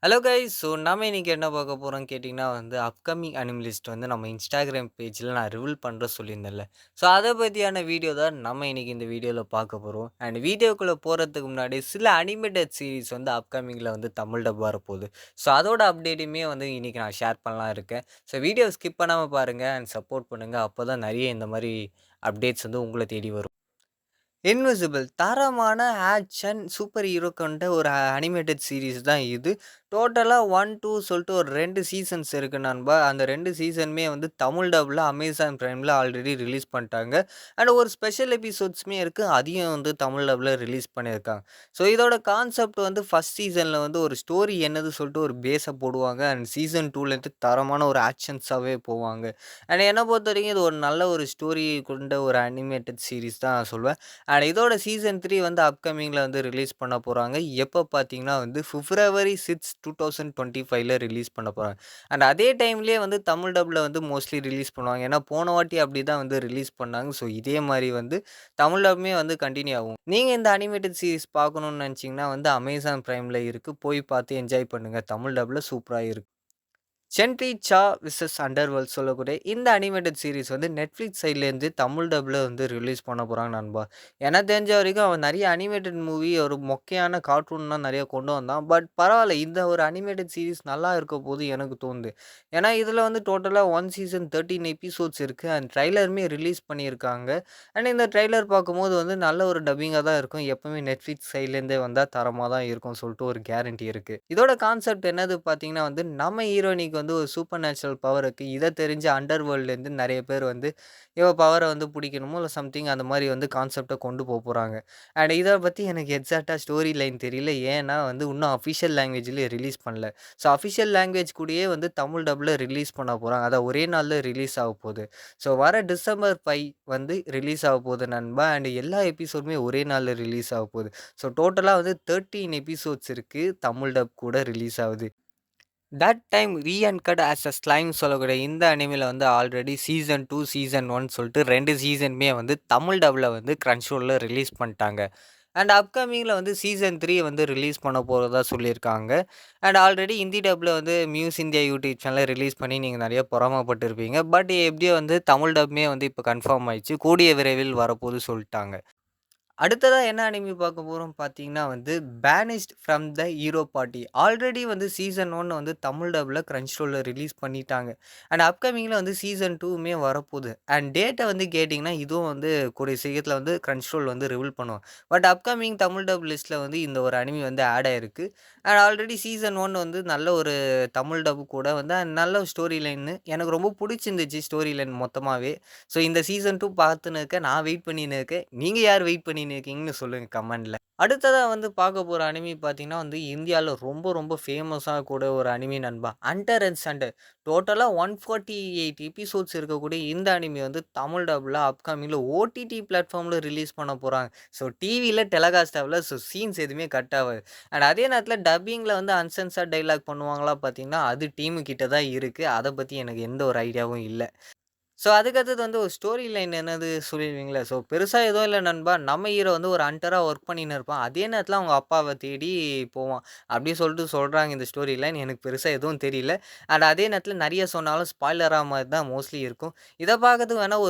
Hello guys. நம்ம இன்னைக்கு என்ன பார்க்க போறோம்னு கேட்டிங்கன்னா அப்கமிங் அனிமி லிஸ்ட் நம்ம Instagram பேஜ்ல நான் ரிவீல் பண்றேன் சொல்லியிருந்தேன்ல. அத பத்தியான வீடியோ தான் நம்ம இன்னைக்கு இந்த வீடியோல பார்க்க போறோம். அண்ட் வீடியோக்குள்ள போறதுக்கு முன்னாடி சில அனிமேட்டட் சீரிஸ் அப்கமிங்ல தமிழ் டப் வரப்போகுது. அதோட அப்டேட்டுமே இன்னைக்கு நான் ஷேர் பண்ணலாம் இருக்கேன். வீடியோ ஸ்கிப் பண்ணாம பாருங்க அண்ட் சப்போர்ட் பண்ணுங்க. அப்பதான் நெறைய இந்த மாரி அப்டேட்ஸ் உங்கள தேடி வரும். இன்விசிபிள் தரமான ஆக்ஷன் சூப்பர் ஹீரோ கொண்ட ஒரு அனிமேட்டட் சீரிஸ் தான் இது. டோட்டலா 1, 2 சொல்லிட்டு ஒரு 2 சீசன்ஸ் இருக்கு நண்பா. அந்த 2 சீசனுமே தமிழ் டப்ல அமேசான் பிரைம்ல ஆல்ரெடி ரிலீஸ் பண்ணிட்டாங்க. அண்ட் ஒரு ஸ்பெஷல் எபிசோட்ஸுமே இருக்கு. அதையும் தமிழ் டப்ல ரிலீஸ் பண்ணியிருக்காங்க. இதோட கான்செப்ட் ஃபர்ஸ்ட் சீசன்ல ஒரு ஸ்டோரி என்னது சொல்லிட்டு ஒரு பேஸ போடுவாங்க. அண்ட் சீசன் 2லேருந்து தரமான ஒரு ஆக்ஷன்ஸாவே போவாங்க. அண்ட் என்ன பொறுத்தவரைக்கும் இது ஒரு நல்ல ஒரு ஸ்டோரி கொண்ட ஒரு அனிமேட்டட் சீரிஸ் தான் நான் சொல்வேன். அண்ட் இதோட சீசன் 3 அப்கமிங்ல ரிலீஸ் பண்ண போறாங்க. எப்ப பார்த்தீங்கன்னா பிப்ரவரி 6, 2025ல ரிலீஸ் பண்ண போறாங்க. அண்ட் அதே டைம்லயே தமிழ் டப்ல மோஸ்ட்லி ரிலீஸ் பண்ணுவாங்க. ஏன்னா போன வாட்டி அப்படிதான் ரிலீஸ் பண்ணாங்க. இதே மாரி தமிழ் டப்மே கன்டின்யூ ஆகும். நீங்க இந்த அனிமேட்டட் சீரிஸ் பார்க்கணும்னு நினைச்சீங்கன்னா அமேசான் பிரைம்ல இருக்கு. போய் பார்த்து என்ஜாய் பண்ணுங்க. தமிழ் டப்ல சூப்பரா இருக்கு. சென்ட்ரி சா விசஸ் அண்டர்வேர்ல்ட் சொல்லக்கூடிய இந்த அனிமேட்டட் சீரிஸ் Netflix சைட்லேருந்து தமிழ் டப்ல ரிலீஸ் பண்ண போறாங்க நண்பா. எனக்கு தெரிஞ்ச வரைக்கும் அவன் நெறைய அனிமேட்டட் மூவி ஒரு மொக்கையான கார்ட்டூன்லாம் நெறைய கொண்டு வந்தான். பட் பரவால்ல இந்த ஒரு அனிமேட்டட் சீரிஸ் நல்லா இருக்க போது எனக்கு தோணுது. ஏன்னா இதில டோட்டலா 1 சீசன் 13 எபிசோட்ஸ் இருக்கு. அண்ட் ட்ரெய்லருமே ரிலீஸ் பண்ணியிருக்காங்க. அண்ட் இந்த ட்ரெய்லர் பார்க்கும்போது நல்ல ஒரு டப்பிங்கா தான் இருக்கும். எப்பவுமே Netflix சைட்லேருந்தே வந்தா தரமா தான் இருக்கும்னு சொல்லிட்டு ஒரு கேரண்டி இருக்கு. இதோட கான்செப்ட் என்னது பார்த்தீங்கன்னா நம்ம ஹீரோயினிக்கு ஒரு சூப்பர் நேச்சுரல் பவர் இருக்கு. இத தெரிஞ்சு அண்டர் வேர்ல்ட்லேருந்து நெறைய பேர் இவ பவர புடிக்கணுமோ இல்ல சம்திங் அந்த மாரி கான்செப்ட்ட கொண்டு போப்போறாங்க. அண்ட் இத பத்தி எனக்கு எக்ஸாக்ட்டா ஸ்டோரி லைன் தெரியல. ஏன்னா இன்னும் அஃபிஷியல் லாங்குவேஜ்லயே ரிலீஸ் பண்ணல. அஃபிஷியல் லாங்குவேஜ் கூடயே தமிழ் டப்ல ரிலீஸ் பண்ண போறாங்க. அதான் ஒரே நாள்ல ரிலீஸ் ஆகப்போது. வர டிசம்பர் 5 ரிலீஸ் ஆகப்போது நண்பா. அண்ட் எல்லா எபிசோடுமே ஒரே நாள்ல ரிலீஸ் ஆகப்போது. டோட்டலா 13 எபிசோட்ஸ் இருக்கு. தமிழ் டப் கூட ரிலீஸ் ஆவுது. That time reincarnated as a slime சொல்லக்கூடிய இந்த அனிமில ஆல்ரெடி சீசன் 2, சீசன் 1 சொல்லிட்டு 2 சீசனுமே தமிழ் டப்ல Crunchyrollல ரிலீஸ் பண்ணிட்டாங்க. அண்ட் அப்கமிங்ல சீசன் 3 ரிலீஸ் பண்ண போறதா சொல்லியிருக்காங்க. அண்ட் ஆல்ரெடி ஹிந்தி டப்ல மியூஸ் இந்தியா யூடியூப் சேனல்ல ரிலீஸ் பண்ணி நீங்க நெறைய பொறாமப்பட்டுருப்பீங்க. பட் எப்படியோ தமிழ் டப்மே இப்போ கன்ஃபார்ம் ஆயிடுச்சு. கூடிய விரைவில் வரப்போது சொல்ட்டாங்க. அடுத்ததா என்ன அனிமி பார்க்க போறோம் பார்த்தீங்கன்னா banished from the hero party. Already season 1 Tamil டப்ல Crunchyrollல ரிலீஸ் பண்ணிட்டாங்க. அண்ட் அப்கமிங்ல சீசன் 2மே வரப்போது. அண்ட் டேட்ட கேட்டீங்கன்னா, இதுவும் கூடிய சீக்கிரத்தில Crunchyroll ரிவீல் பண்ணுவாங்க. பட் அப்கமிங் தமிழ் டப் லிஸ்ட்ல இந்த ஒரு அனிமி ஆட் ஆயிருக்கு. அண்ட் ஆல்ரெடி சீசன் 1 நல்ல ஒரு தமிழ் டப் கூட நல்ல ஸ்டோரி லைன்னு எனக்கு ரொம்ப புடிச்சிருந்துச்சு ஸ்டோரி லைன் மொத்தமாவே. இந்த சீசன் 2 பார்த்துன்னு இருக்கேன். நான் வெயிட் பண்ணின்னு இருக்கேன். நீங்க யார் வெயிட் பண்ணின்னு இருக்கீங்கன்னு சொல்லுங்க கமெண்ட்ல. அடுத்ததா பார்க்க போற அனிமி பார்த்தீங்கன்னா இந்தியால ரொம்ப ரொம்ப ஃபேமஸா கூட ஒரு அனிமி நண்பா. Hunter and hunter. டோட்டலா 148 எபிசோட்ஸ் இருக்கக்கூடிய இந்த அனிமி தமிழ் டப்ல அப்கமிங்ல ஓடிடி பிளாட்ஃபார்ம்ல ரிலீஸ் பண்ண போறாங்க. டிவில டெலகாஸ்ட் ஆகல. சீன்ஸ் எதுவுமே கட் ஆவாது. அண்ட் அதே நேரத்தில டப்பிங்ல அன்சென்சார்ட் டயலாக் பண்ணுவாங்களா பார்த்தீங்கன்னா, அது டீமு கிட்ட தான் இருக்கு. அத பத்தி எனக்கு எந்த ஒரு ஐடியாவும் இல்ல. அதுக்கு அடுத்தது ஒரு ஸ்டோரி லைன் என்னது சொல்லிருவீங்களா? பெருசா எதுவும் இல்ல நண்பா. நம்ம ஹீரோ ஒரு ஹண்டரா ஒர்க் பண்ணின்னு இருப்பான். அதே நேரத்தில அவங்க அப்பாவ தேடி போவான். அப்படி சொல்லிட்டு சொல்றாங்க இந்த ஸ்டோரி லைன். எனக்கு பெருசா எதுவும் தெரியல. அண்ட் அதே நேரத்தில நெறைய சொன்னாலும் ஸ்பாய்லரா மாரி தான் மோஸ்ட்லி இருக்கும். இத பார்க்கறதுக்கு வேணா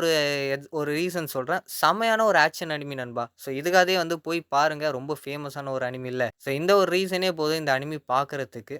ஒரு ரீசன் சொல்றேன். செம்மையான ஒரு ஆக்ஷன் அனிமி நண்பா. இதுக்காகவே போய் பாருங்க. ரொம்ப ஃபேமஸான ஒரு அனிமி இல்ல. இந்த ஒரு ரீசனே போதும் இந்த அனிமி பார்க்கறதுக்கு.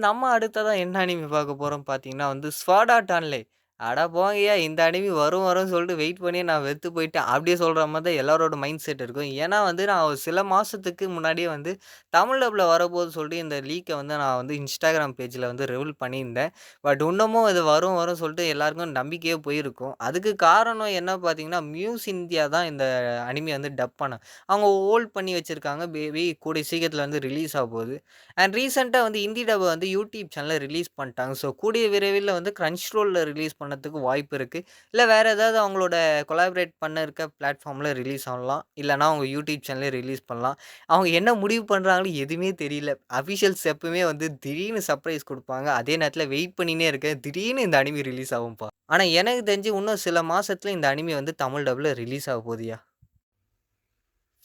நம்ம அடுத்ததா என்ன அனிமி பார்க்க போறோம் பார்த்தீங்கன்னா ஸ்வாட் ஆர்ட் ஆன்லைன். அட போங்கய்யா! இந்த அனிமி வரும் வரும்னு சொல்லிட்டு வெயிட் பண்ணி நான் வெறுத்து போயிட்டேன். அப்படியே சொல்ற மாரி தான் எல்லாரோட மைண்ட் செட் இருக்கும். ஏன்னா நான் ஒரு சில மாசத்துக்கு முன்னாடியே தமிழ் டப்ல வரப்போகுதுன்னு சொல்லிட்டு இந்த லீக்க நான் Instagram பேஜ்ல ரிவீல் பண்ணியிருந்தேன். பட் இன்னமும் இது வரும் வரும்னு சொல்லிட்டு எல்லாருக்கும் நம்பிக்கையே போயிருக்கும். அதுக்கு காரணம் என்ன பார்த்தீங்கன்னா, மியூஸ் இந்தியா தான் இந்த அனிமி டப் பண்ணாங்க. அவங்க ஹோல்ட் பண்ணி வச்சிருக்காங்க. மேபி கூடிய சீக்கிரத்தில ரிலீஸ் ஆகப்போகுது. அண்ட் ரீசென்ட்டா ஹிந்தி டப் யூடியூப் சேனல்ல ரிலீஸ் பண்ணிட்டாங்க. கூடிய விரைவில Crunchyrollல ரிலீஸ் பண்ணதுக்கு வாய்ப்பு இருக்கு. இல்ல வேற ஏதாவது அவங்களோட கொலாபரேட் பண்ண இருக்க பிளாட்ஃபார்ம்ல ரிலீஸ் ஆகலாம். இல்லன்னா அவங்க யூடியூப் சேனல்லே ரிலீஸ் பண்ணலாம். அவங்க என்ன முடிவு பண்றாங்கன்னு எதுவுமே தெரியல. அஃபிஷியல்ஸ் எப்பவுமே திடீர்னு சர்ப்ரைஸ் குடுப்பாங்க. அதே நேரத்தில வெயிட் பண்ணினே இருக்கேன். திடீர்னு இந்த அனிமி ரிலீஸ் ஆகும்பா. ஆனா எனக்கு தெரிஞ்சு இன்னும் சில மாசத்துல இந்த அனிமி தமிழ் டப்ல ரிலீஸ் ஆகப்போகுதுயா.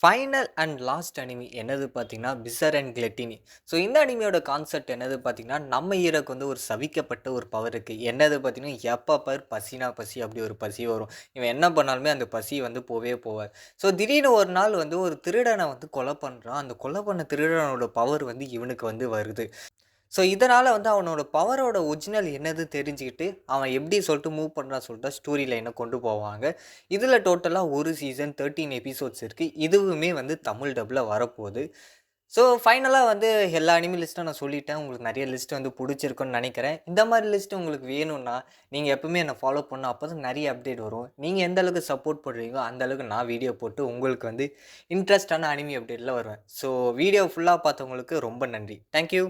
ஃபைனல் அண்ட் லாஸ்ட் அனிமி என்னது பார்த்தீங்கன்னா, பிசர் அண்ட் கிலட்டினி. ஸோ இந்த அனிமியோட கான்செப்ட் என்னது பார்த்தீங்கன்னா, நம்ம ஹீரோக்கு வந்து ஒரு சபிக்கப்பட்ட ஒரு பவர் இருக்கு. என்னது பார்த்தீங்கன்னா, எப்ப பாரு பசினா பசி அப்படி ஒரு பசி வரும். இவன் என்ன பண்ணாலுமே அந்த பசி வந்து போவே போவாது. ஸோ திடீர்னு ஒரு நாள் வந்து ஒரு திருடன வந்து கொலை பண்றான். அந்த கொலை பண்ண திருடனோட பவர் வந்து இவனுக்கு வந்து வருது. ஸோ, இதனால வந்து அவனோட பவரோட ஒரிஜினல் என்னது தெரிஞ்சுக்கிட்டு, அவன் எப்படி சொல்லிட்டு மூவ் பண்றான்னு சொல்லிட்டு ஸ்டோரி லைன கொண்டு போவாங்க. இதில டோட்டலா 1 சீசன் 13 எபிசோட்ஸ் இருக்கு. இதுவுமே வந்து தமிழ் டப்ல வரப்போது. ஸோ, ஃபைனலா வந்து எல்லா அனிமி லிஸ்ட்டும் நான் சொல்லிட்டேன். உங்களுக்கு நெறைய லிஸ்ட் வந்து புடிச்சிருக்கும்னு நெனைக்கிறேன். இந்த மாரி லிஸ்ட் உங்களுக்கு வேணும்னா, நீங்க எப்பவுமே என்ன ஃபாலோ பண்ணணும். அப்பதான் நெறைய அப்டேட் வரும். நீங்க எந்த அளவுக்கு சப்போர்ட் பண்றீங்களோ, அந்த அளவுக்கு நான் வீடியோ போட்டு உங்களுக்கு வந்து இன்ட்ரஸ்டான அனிமி அப்டேட்ல வருவேன். ஸோ, வீடியோ ஃபுல்லா பார்த்தவங்களுக்கு ரொம்ப நன்றி. Thank you.